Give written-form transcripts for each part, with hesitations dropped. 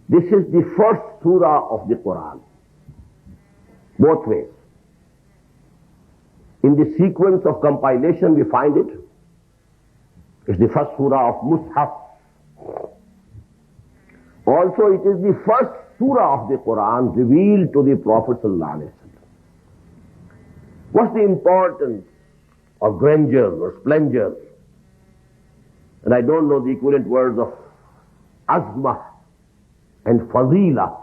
This is the first surah of the Quran, both ways. In the sequence of compilation we find it. It's the first surah of Mus'haf. Also it is the first surah of the Quran revealed to the Prophet ﷺ. What's the importance of grandeur or splendor? And I don't know the equivalent words of azmah and fazila.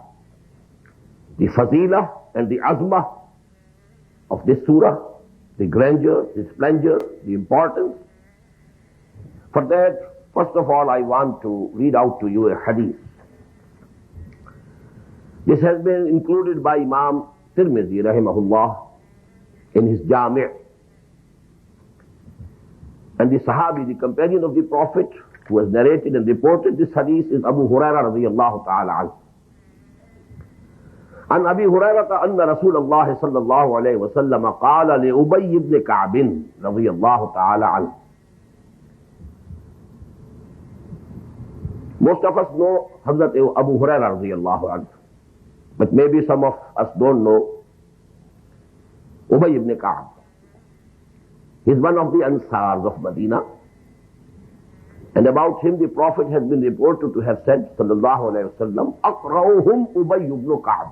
The fazila and the azmah of this surah, the grandeur, the splendor, the importance. For that, first of all, I want to read out to you a hadith. This has been included by Imam Tirmidhi, rahimahullah, in his Jami'. And the Sahabi, the companion of the Prophet, who has narrated and reported this hadith is Abu Hurairah radiyallahu ta'ala anhu. عن أبي هريرة أن رسول الله صلى الله عليه وسلم قال لأبي بن كعب رضي الله تعالى عنه. Most of us know Hazrat Abu Hurairah radiyallahu anhu, but maybe some of us don't know Ubay ibn Ka'b. He's one of the Ansars of Medina. And about him the Prophet has been reported to have said, sallallahu alayhi wa sallam, أَقْرَوْهُمْ Ubay ibn Ka'b.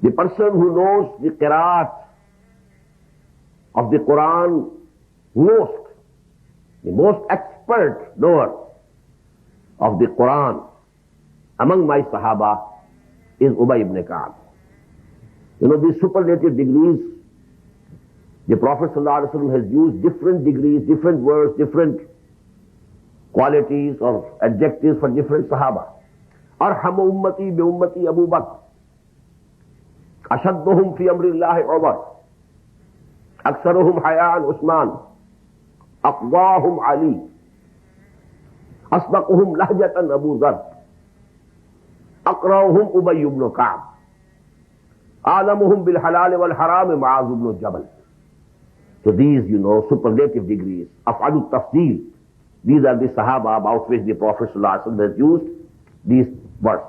The person who knows the qiraat of the Quran most, the most expert knower of the Quran among my Sahaba is Ubay ibn Ka'b. You know, these superlative degrees, the Prophet ﷺ has used different degrees, different words, different qualities or adjectives for different Sahaba. Arhamu ummati bi ummati Abu Bakr. Ashadduhum fi amrillahi Umar. Aksaruhum haya'an Usman. Aqdahum Ali. Asbaquhum lahjatan Abu Dhar. Aqra'uhum Ubay ibn Ka'b. A'lamuhum bil halal wal haram Mu'adh ibn Jabal. So these, you know, superlative degrees, af'alu tafdeel, these are the Sahaba about which the Prophet ﷺ has used these words.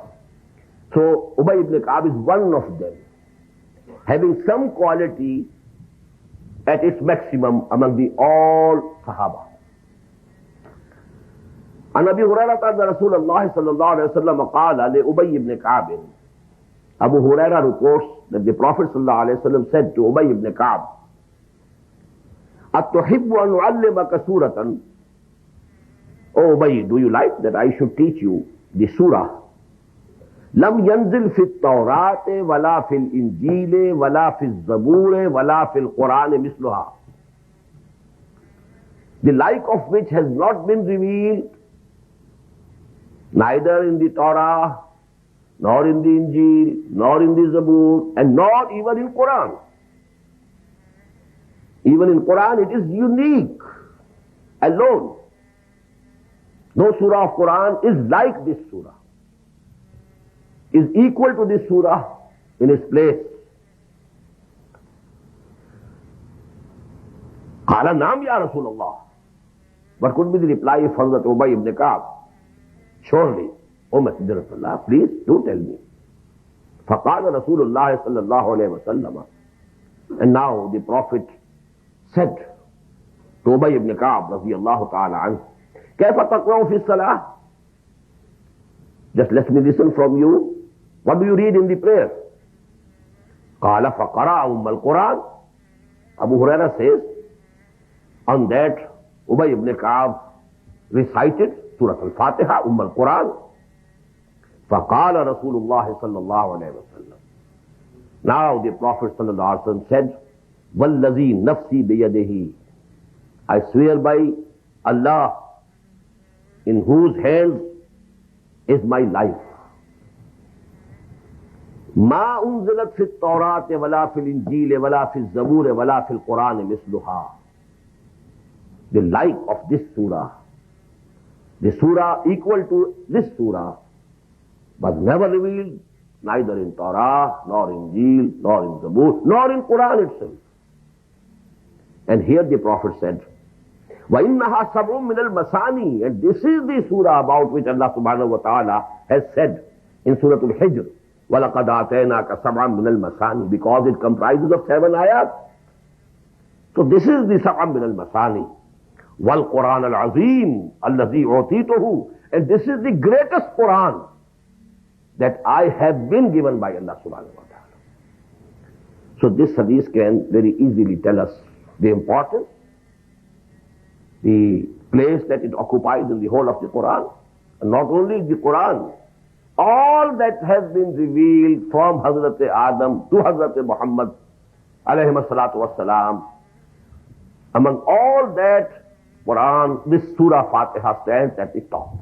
So Ubay ibn Ka'b is one of them, having some quality at its maximum among the all Sahaba. عن أبي هريرة أن رسول الله صلى الله عليه وسلم قال لأبي بن كعب. Abu Hurairah reports that the Prophet صلى الله عليه وسلم said to Ubay ibn Ka'b, أَتُحِبُّ أَنْ أُعَلِّمَكَ سُورَةً. Oh Ubay, do you like that I should teach you the surah? لم ينزل في التوراة ولا في الإنجيل ولا في الزبور ولا في القرآن مثلها. The like of which has not been revealed neither in the Torah, nor in the Injil, nor in the Zabur, and not even in Quran. Even in Quran it is unique, alone. No surah of Quran is like this surah, is equal to this surah in its place. قال نعم يا رسول الله. What could be the reply of Hazrat Ubay ibn Ka'b? Surely, O Messenger of Allah, please do tell me. فقال رسول الله صلى الله عليه وسلم. And now the Prophet said to Ubay ibn Ka'b رضي الله تعالى عنه, كيف تقرأ في الصلاة? Just let me listen from you. What do you read in the prayer? قال فقرأ القرآن. Abu Hurairah says, on that Ubay ibn Ka'b recited Surah Al-Fatiha, Al-Quran. فقال رسول الله صلى الله عليه وسلم. Now the Prophet صلى الله عليه وسلم said, وَالَّذِي نَفْسِي بِيَدِهِ. I swear by Allah, in whose hands is my life. ما أنزلت في التوراة ولا في الإنجيل ولا في الزبور ولا في القرآن مثلها. The like of this surah, the surah equal to this surah, was never revealed neither in Torah, nor in Injil, nor in Zabur, nor in Quran itself. And here the Prophet said, وَإِنَّهَا سَبْعٌ مِّنَ الْمَثَانِي, and this is the surah about which Allah subhanahu wa ta'ala has said in Surah Al-Hijr, وَلَقَدْ آتَيْنَاكَ سَبْعًا مِّنَ الْمَثَانِي, because it comprises of 7 ayat. So this is the سَبْعًا مِّنَ الْمَثَانِي. وَالْقُرْآنَ الْعَظِيمِ الَّذِي أُعْطِيتُهُ, and this is the greatest Quran that I have been given by Allah subhanahu wa ta'ala. So this hadith can very easily tell us the importance, the place that it occupies in the whole of the Quran. And not only the Quran, all that has been revealed from Hazrat Adam to Hazrat Muhammad alayhi salatu wassalam, among all that Quran, this Surah Fatiha stands at the top.